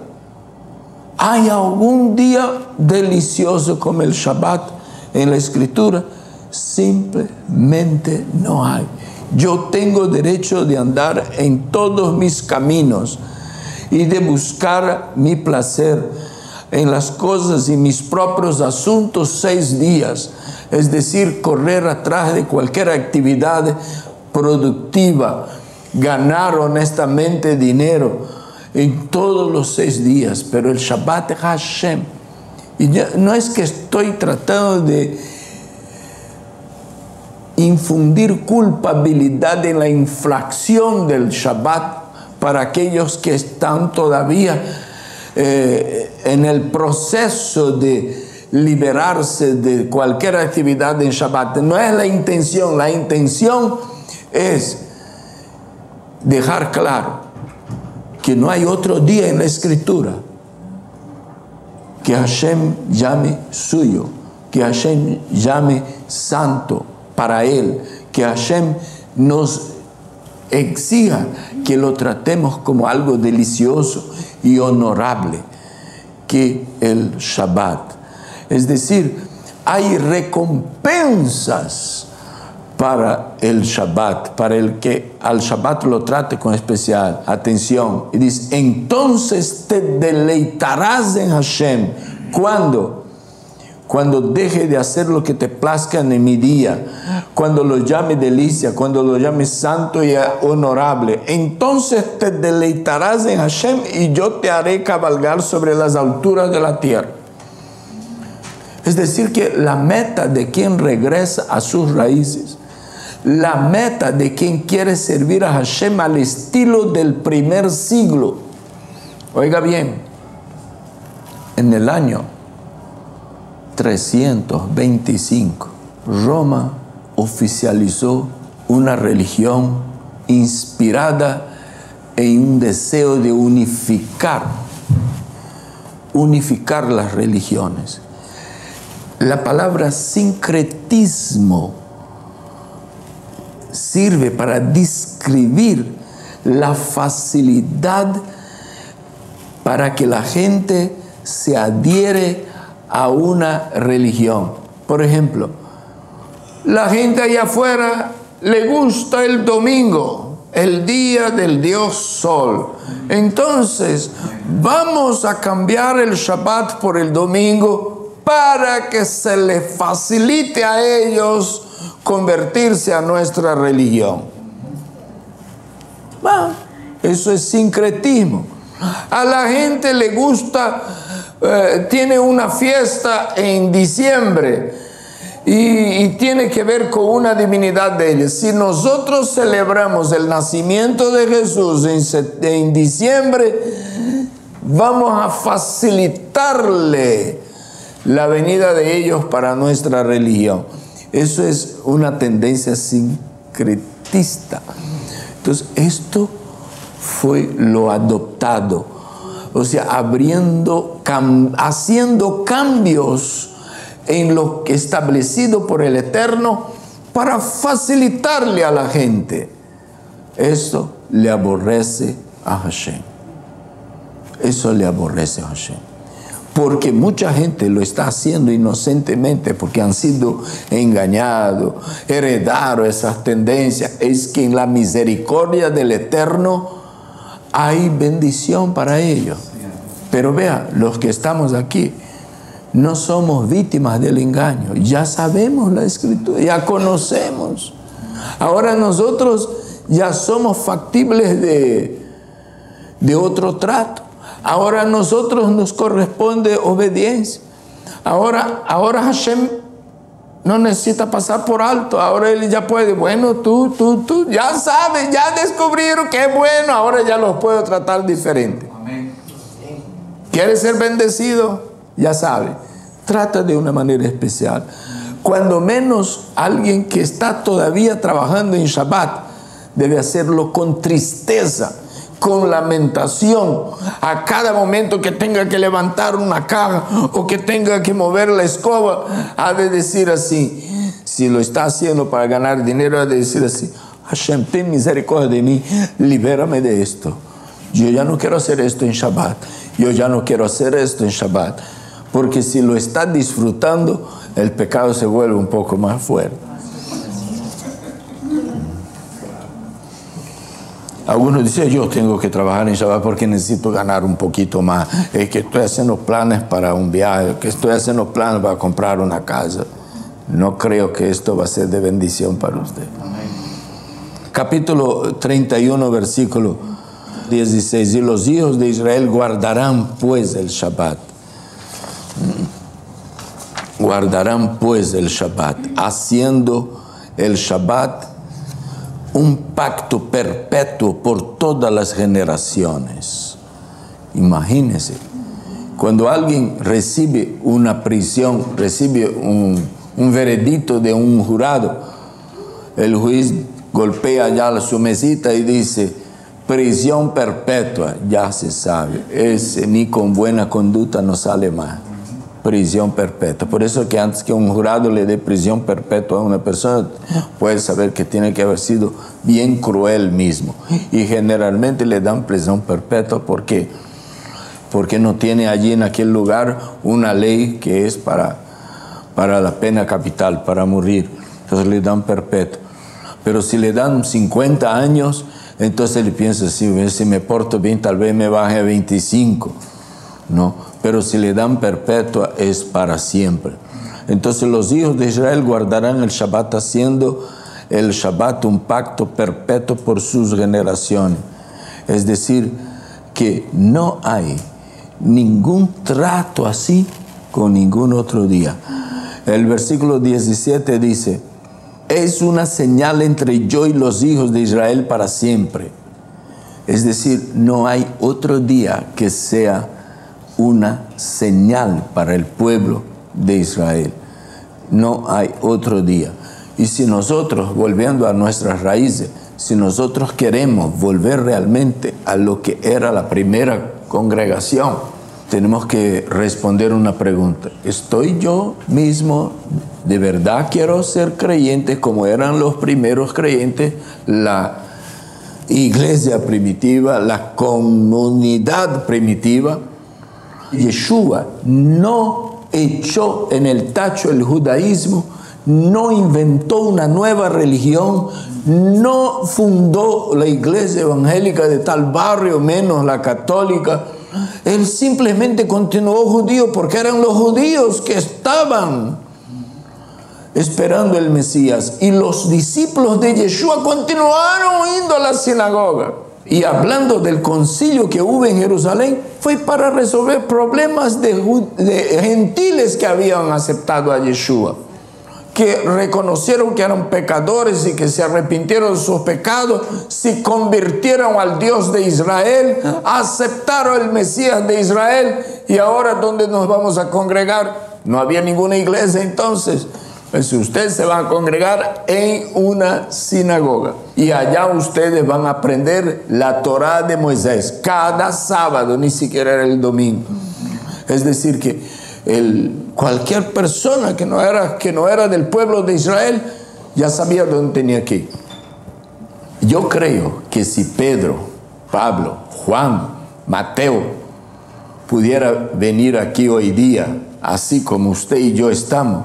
¿Hay algún día delicioso como el Shabbat en la Escritura? Simplemente no hay. Yo tengo derecho de andar en todos mis caminos y de buscar mi placer en las cosas y mis propios asuntos 6 días. Es decir, correr atrás de cualquier actividad productiva, ganar honestamente dinero en todos los 6 días. Pero el Shabbat es Hashem. Y no es que estoy tratando de infundir culpabilidad en la infracción del Shabbat para aquellos que están todavía en el proceso de liberarse de cualquier actividad en Shabbat. No es la intención. La intención es dejar claro que no hay otro día en la Escritura que Hashem llame suyo, que Hashem llame santo para Él, que Hashem nos exija que lo tratemos como algo delicioso y honorable, que el Shabbat. Es decir, hay recompensas para el Shabbat, para el que al Shabbat lo trate con especial atención. Y dice: entonces te deleitarás en Hashem. ¿Cuándo? cuando deje de hacer lo que te plazca en mi día, cuando lo llame delicia, cuando lo llame santo y honorable, entonces te deleitarás en Hashem y yo te haré cabalgar sobre las alturas de la tierra. Es decir, que la meta de quien regresa a sus raíces, la meta de quien quiere servir a Hashem al estilo del primer siglo. Oiga bien, en el año 325, Roma oficializó una religión inspirada en un deseo de unificar las religiones. La palabra sincretismo sirve para describir la facilidad para que la gente se adhiere a una religión. Por ejemplo, la gente allá afuera le gusta el domingo, el día del Dios Sol. Entonces, vamos a cambiar el Shabbat por el domingo para que se les facilite a ellos convertirse a nuestra religión. Bueno, eso es sincretismo. A la gente le gusta, tiene una fiesta en diciembre y tiene que ver con una divinidad de ellos. Si nosotros celebramos el nacimiento de Jesús en diciembre, vamos a facilitarle la venida de ellos para nuestra religión. Eso es una tendencia sincretista. Entonces, esto fue lo adoptado, o sea, haciendo cambios en lo establecido por el Eterno para facilitarle a la gente. Esto le aborrece a Hashem. Eso le aborrece a Hashem. Porque mucha gente lo está haciendo inocentemente, porque han sido engañados, heredaron esas tendencias. Es que en la misericordia del Eterno hay bendición para ellos. Pero vea, los que estamos aquí no somos víctimas del engaño. Ya sabemos la Escritura, ya conocemos. Ahora nosotros ya somos factibles de otro trato. Ahora a nosotros nos corresponde obediencia. Ahora Hashem no necesita pasar por alto. Ahora Él ya puede, bueno, tú, ya sabes, ya descubrieron que es bueno. Ahora ya los puedo tratar diferente. Amén. ¿Quieres ser bendecido? Ya sabe, trata de una manera especial. Cuando menos alguien que está todavía trabajando en Shabbat debe hacerlo con tristeza, con lamentación, a cada momento que tenga que levantar una caja o que tenga que mover la escoba, ha de decir así. Si lo está haciendo para ganar dinero, ha de decir así: Hashem, ten misericordia de mí, libérame de esto. Yo ya no quiero hacer esto en Shabbat. Yo ya no quiero hacer esto en Shabbat. Porque si lo está disfrutando, el pecado se vuelve un poco más fuerte. Algunos dicen: yo tengo que trabajar en Shabbat porque necesito ganar un poquito más. Es que estoy haciendo planes para un viaje, que estoy haciendo planes para comprar una casa. No creo que esto va a ser de bendición para usted. Amén. Capítulo 31, versículo 16. Y los hijos de Israel guardarán pues el Shabbat. Guardarán pues el Shabbat, haciendo el Shabbat un pacto perpetuo por todas las generaciones. Imagínense, cuando alguien recibe una prisión, recibe un veredicto de un jurado, el juez golpea ya su mesita y dice: prisión perpetua. Ya se sabe, ese ni con buena conducta no sale más. Prisión perpetua. Por eso que antes que un jurado le dé prisión perpetua a una persona, puede saber que tiene que haber sido bien cruel mismo. Y generalmente le dan prisión perpetua. ¿Por qué? Porque no tiene allí en aquel lugar una ley que es para la pena capital, para morir. Entonces le dan perpetua. Pero si le dan 50 años, entonces le piensa: si me porto bien, tal vez me baje a 25. No, pero si le dan perpetua es para siempre. Entonces los hijos de Israel guardarán el Shabbat, haciendo el Shabbat un pacto perpetuo por sus generaciones. Es decir, que no hay ningún trato así con ningún otro día. El versículo 17 dice: es una señal entre yo y los hijos de Israel para siempre. Es decir, no hay otro día que sea una señal para el pueblo de Israel. No hay otro día. Y si nosotros, volviendo a nuestras raíces, si nosotros queremos volver realmente a lo que era la primera congregación, tenemos que responder una pregunta: ¿estoy yo mismo, de verdad quiero ser creyente como eran los primeros creyentes, la iglesia primitiva, la comunidad primitiva? Yeshua no echó en el tacho el judaísmo, no inventó una nueva religión, no fundó la iglesia evangélica de tal barrio, menos la católica. Él simplemente continuó judío porque eran los judíos que estaban esperando el Mesías. Y los discípulos de Yeshua continuaron yendo a la sinagoga. Y hablando del concilio que hubo en Jerusalén, fue para resolver problemas de gentiles que habían aceptado a Yeshua, que reconocieron que eran pecadores y que se arrepintieron de sus pecados, se convirtieron al Dios de Israel, aceptaron el Mesías de Israel. Y ahora, ¿dónde nos vamos a congregar? No había ninguna iglesia entonces. Pues ustedes se van a congregar en una sinagoga y allá ustedes van a aprender la Torá de Moisés cada sábado, ni siquiera era el domingo. Es decir que cualquier persona que no era del pueblo de Israel ya sabía dónde tenía que ir. Yo creo que si Pedro, Pablo, Juan, Mateo pudiera venir aquí hoy día, así como usted y yo estamos,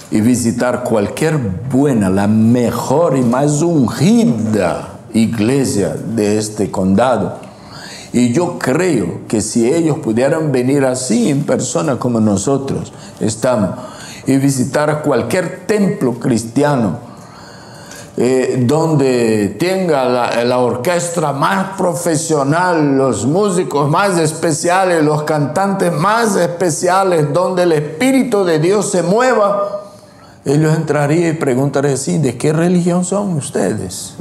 y visitar cualquier buena, la mejor y más ungida iglesia de este condado, y yo creo que si ellos pudieran venir así en persona como nosotros estamos, y visitar cualquier templo cristiano, donde tenga la orquesta más profesional, los músicos más especiales, los cantantes más especiales, donde el Espíritu de Dios se mueva, ellos entrarían y preguntarían así: ¿de qué religión son ustedes?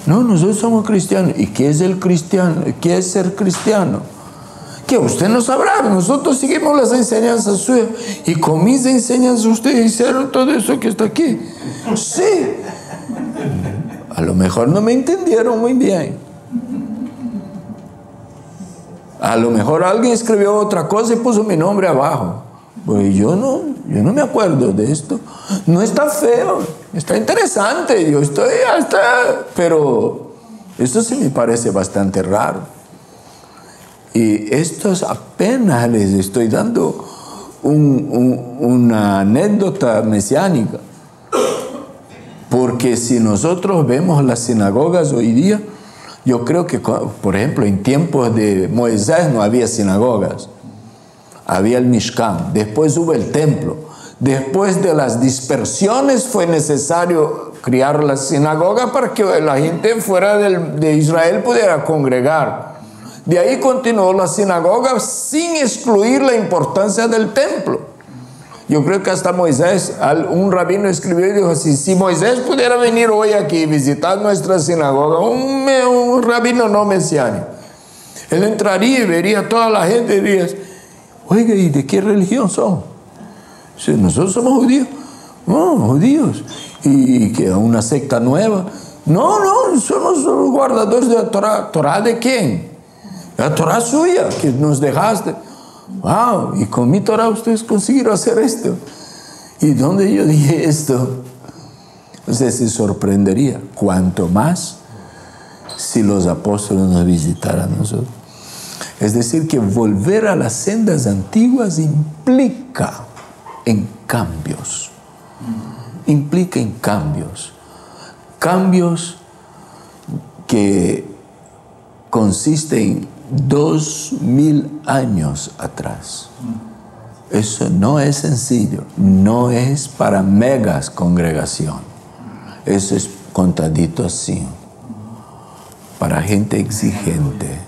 No, nosotros somos cristianos. ¿Y qué es el cristiano? ¿Qué es ser cristiano? Que usted no sabrá. Nosotros seguimos las enseñanzas suyas. Y con mis enseñanzas ustedes hicieron todo eso que está aquí. Sí. A lo mejor no me entendieron muy bien. A lo mejor alguien escribió otra cosa y puso mi nombre abajo. Pues yo no me acuerdo de esto. No está feo, está interesante. Yo estoy pero esto sí me parece bastante raro. Y esto apenas les estoy dando una anécdota mesiánica. Porque si nosotros vemos las sinagogas hoy día, yo creo que, por ejemplo, en tiempos de Moisés no había sinagogas. Había el Mishkan, después hubo el templo. Después de las dispersiones fue necesario crear la sinagoga para que la gente fuera de Israel pudiera congregar. De ahí continuó la sinagoga sin excluir la importancia del templo. Yo creo que hasta Moisés, un rabino escribió y dijo así: si Moisés pudiera venir hoy aquí y visitar nuestra sinagoga, un rabino no mesiánico, él entraría y vería a toda la gente y diría: oiga, ¿y de qué religión son? Si nosotros somos judíos. No, judíos. ¿Y que una secta nueva? No, somos los guardadores de la Torá. ¿Torá de quién? La Torá suya, que nos dejaste. Wow, y con mi Torá ustedes consiguieron hacer esto. ¿Y dónde yo dije esto? Usted se sorprendería. Cuanto más si los apóstoles nos visitaran a nosotros. Es decir, que volver a las sendas antiguas implica en cambios. Implica en cambios. Cambios que consisten en 2000 años atrás. Eso no es sencillo, no es para megas congregación. Eso es contadito así, para gente exigente.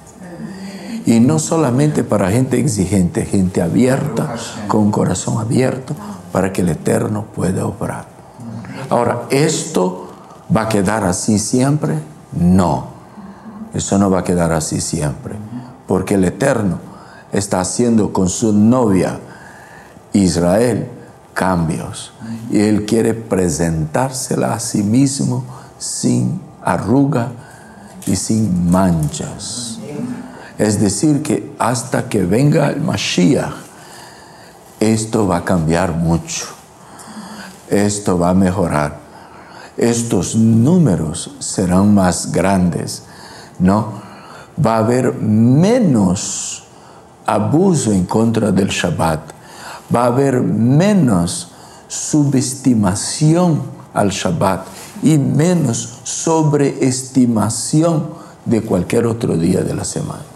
Y no solamente para gente exigente, gente abierta, con corazón abierto, para que el Eterno pueda obrar. Ahora, ¿esto va a quedar así siempre? No, eso no va a quedar así siempre, porque el Eterno está haciendo con su novia Israel cambios, y Él quiere presentársela a sí mismo sin arruga y sin manchas. Es decir, que hasta que venga el Mashiach, esto va a cambiar mucho. Esto va a mejorar. Estos números serán más grandes, ¿no? Va a haber menos abuso en contra del Shabbat. Va a haber menos subestimación al Shabbat y menos sobreestimación de cualquier otro día de la semana.